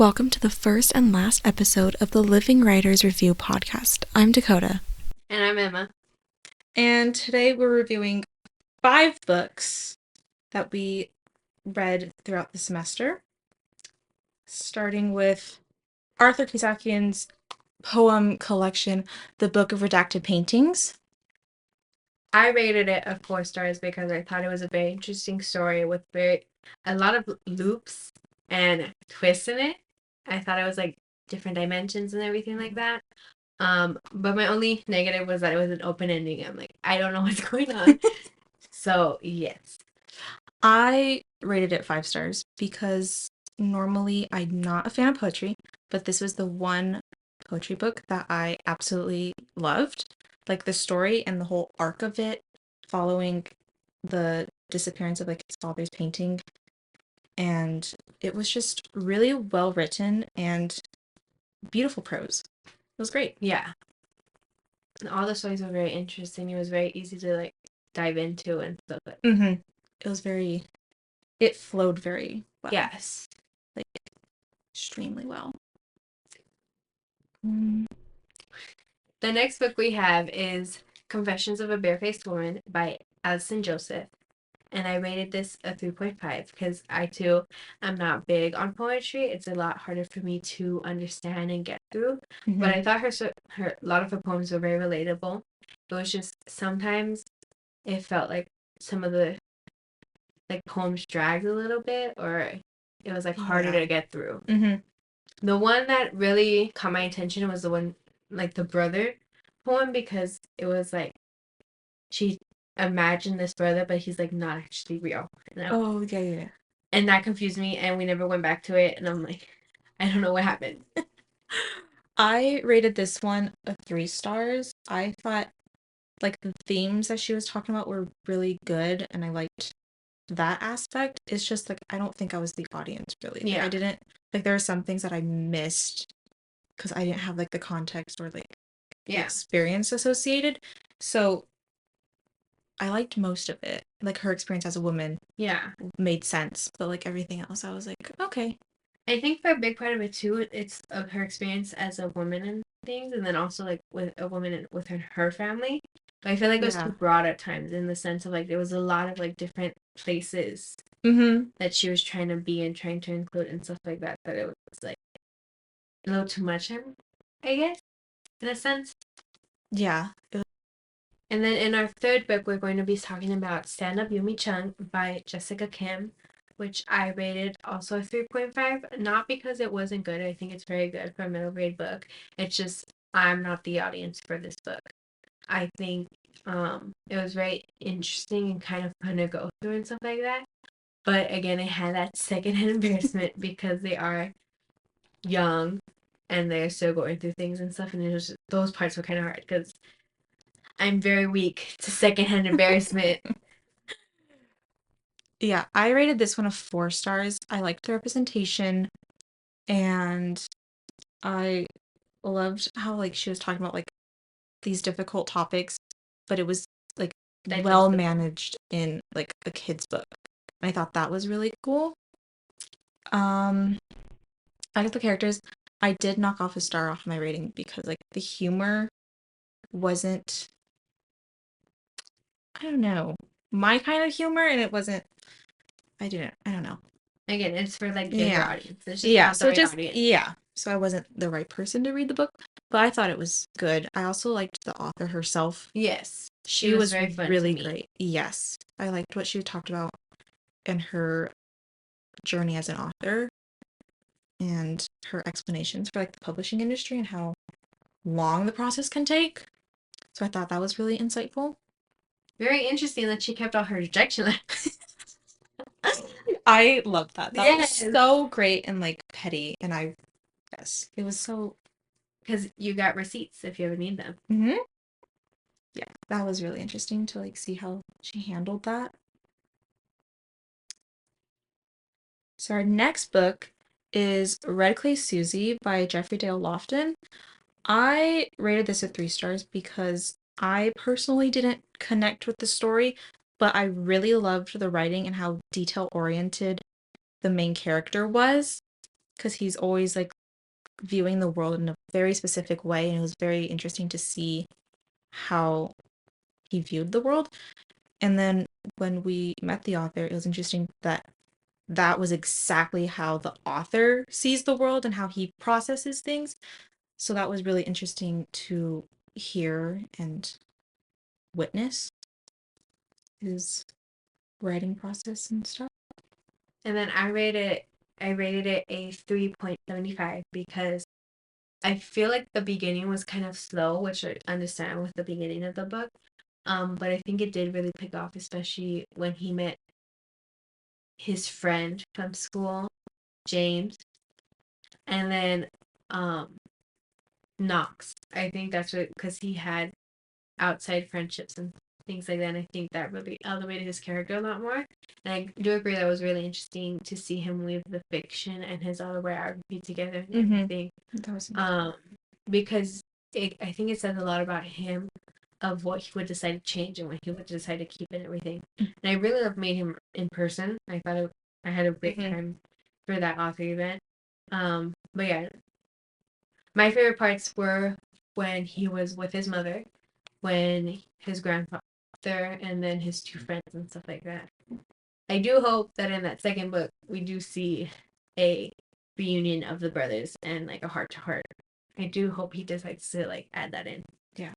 Welcome to the first and last episode of the Living Writers Review podcast. I'm Dakota. And I'm Emma. And today we're reviewing 5 books that we read throughout the semester, starting with Arthur Kazakian's poem collection, The Book of Redacted Paintings. I rated it a 4 stars because I thought it was a very interesting story with a lot of loops and twists in it. I thought it was like different dimensions and everything like that. But my only negative was that it was an open ending. I'm like, I don't know what's going on. So yes. I rated it 5 stars because normally I'm not a fan of poetry, but this was the one poetry book that I absolutely loved. Like the story and the whole arc of it, following the disappearance of like his father's painting. And it was just really well written and beautiful prose. It was great. Yeah. And all the stories were very interesting. It was very easy to like dive into and stuff like Mm-hmm. It flowed very well. Yes. Like extremely well. The next book we have is Confessions of a Barefaced Woman by Alison Joseph. And I rated this a 3.5 because I too am not big on poetry. It's a lot harder for me to understand and get through. Mm-hmm. But I thought a lot of her poems were very relatable. It was just sometimes it felt like some of the like poems dragged a little bit, or it was like harder to get through. Mm-hmm. The one that really caught my attention was the one like the brother poem, because it was like she imagined this brother, but he's like not actually real. Yeah. And that confused me, and we never went back to it. And I'm like, I don't know what happened. I rated this one a 3 stars. I thought like the themes that she was talking about were really good, and I liked that aspect. It's just like I don't think I was the audience really. Like, Yeah. I didn't like there are some things that I missed because I didn't have like the context or like the experience associated. So I liked most of it. Like her experience as a woman made sense, but like everything else I was like, okay. I think for a big part of it too, it's of her experience as a woman and things, and then also like with a woman within her family. But I feel like it was too broad at times, in the sense of like there was a lot of like different places that she was trying to be and trying to include and stuff like that. That it was like a little too much, I guess, in a sense. Yeah. And then in our third book, we're going to be talking about Stand Up Yumi Chung by Jessica Kim, which I rated also a 3.5. Not because it wasn't good. I think it's very good for a middle grade book. It's just I'm not the audience for this book. I think it was very interesting and kind of fun to go through and stuff like that. But again, it had that secondhand embarrassment because they are young and they're still going through things and stuff. And it was just, those parts were kind of hard because I'm very weak to secondhand embarrassment. Yeah, I rated this one a 4 stars. I liked the representation, and I loved how like she was talking about like these difficult topics, but it was like well managed in like a kid's book. And I thought that was really cool. I like the characters. I did knock off a star off my rating because like the humor wasn't, I don't know, my kind of humor, and it wasn't, I don't know. Again, it's for like bigger audience. It's just Yeah, not the so right audience. yeah. So I wasn't the right person to read the book, but I thought it was good. I also liked the author herself. Yes. She was very fun really great. Yes. I liked what she talked about in her journey as an author and her explanations for like the publishing industry and how long the process can take. So I thought that was really insightful. Very interesting that she kept all her rejection letters. I loved that. That was so great and like petty, and it was so, because you got receipts if you ever need them. Yeah, that was really interesting to like see how she handled that. So our next book is Red Clay Susie by Jeffrey Dale Lofton. I rated this at 3 stars because I personally didn't connect with the story, but I really loved the writing and how detail oriented the main character was. because he's always like viewing the world in a very specific way, and it was very interesting to see how he viewed the world. And then when we met the author, it was interesting that that was exactly how the author sees the world and how he processes things. So that was really interesting to hear and witness his writing process and stuff. And then I rated it a 3.75 because I feel like the beginning was kind of slow, which I understand with the beginning of the book. But I think it did really pick off, especially when he met his friend from school, James, and then um Knox. I think that's what, because he had outside friendships and things like that. And I think that really elevated his character a lot more. And I do agree that was really interesting to see him weave the fiction and his autobiography together and everything. That was Um, because I think it says a lot about him, of what he would decide to change and what he would decide to keep and everything. And I really love meeting him in person. I had a great time for that author event. But yeah, my favorite parts were when he was with his mother, when his grandfather, and then his two friends and stuff like that. I do hope that in that second book we do see a reunion of the brothers and like a heart to heart. I do hope he decides to like add that in. Yeah.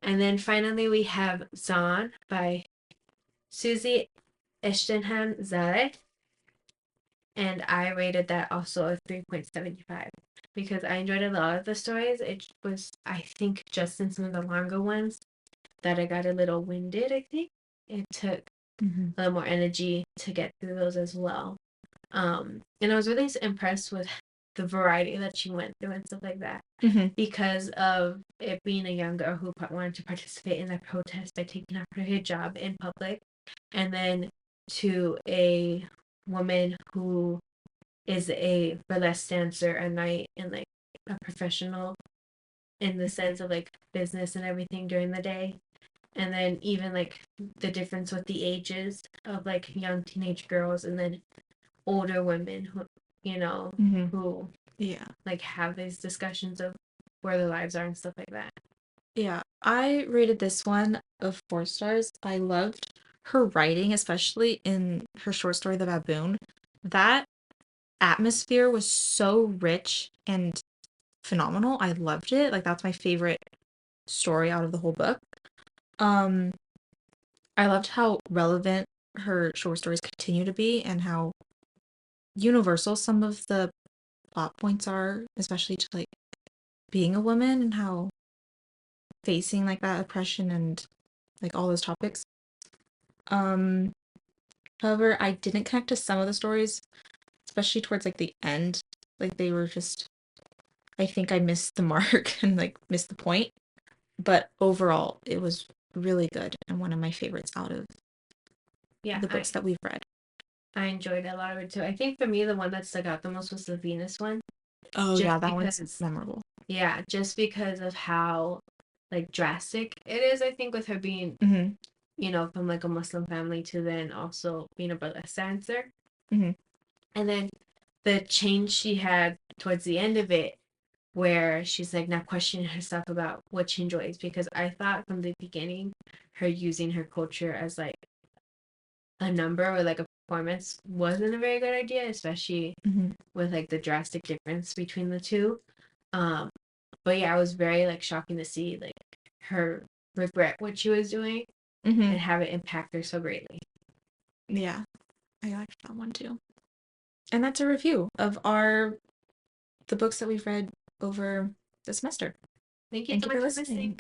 And then finally we have Zahn by Susie Ishtenham Zadeh. And I rated that also a 3.75 because I enjoyed a lot of the stories. It was, I think, just in some of the longer ones that I got a little winded, I think. It took a little more energy to get through those as well. And I was really impressed with the variety that she went through and stuff like that because of it being a young girl who wanted to participate in that protest by taking off her hijab in public, and then to a woman who is a burlesque dancer at night and like a professional in the sense of like business and everything during the day. And then even like the difference with the ages of like young teenage girls and then older women who, who Yeah. like have these discussions of where their lives are and stuff like that. Yeah. I rated this one of 4 stars. I loved her writing, especially in her short story, The Baboon. That atmosphere was so rich and phenomenal. I loved it. Like that's my favorite story out of the whole book. Um, I loved how relevant her short stories continue to be and how universal some of the plot points are, especially to like being a woman and how facing like that oppression and like all those topics. Um, However, I didn't connect to some of the stories, especially towards like the end. Like they were just, I think I missed the mark and like missed the point. But overall, it was really good and one of my favorites out of the books that we've read. I enjoyed a lot of it too. I think for me, the one that stuck out the most was the Venus one. Oh yeah, that one's memorable. Yeah, just because of how like drastic it is. I think with her being, from like a Muslim family to then also being a burlesque dancer, and then the change she had towards the end of it, where she's like not questioning herself about what she enjoys. Because I thought from the beginning, her using her culture as like a number or like a performance wasn't a very good idea, especially with like the drastic difference between the two. But yeah, it was very like shocking to see like her regret what she was doing and have it impact her so greatly. Yeah, I liked that one too. And that's a review of the books that we've read over the semester. Thank you so much for listening.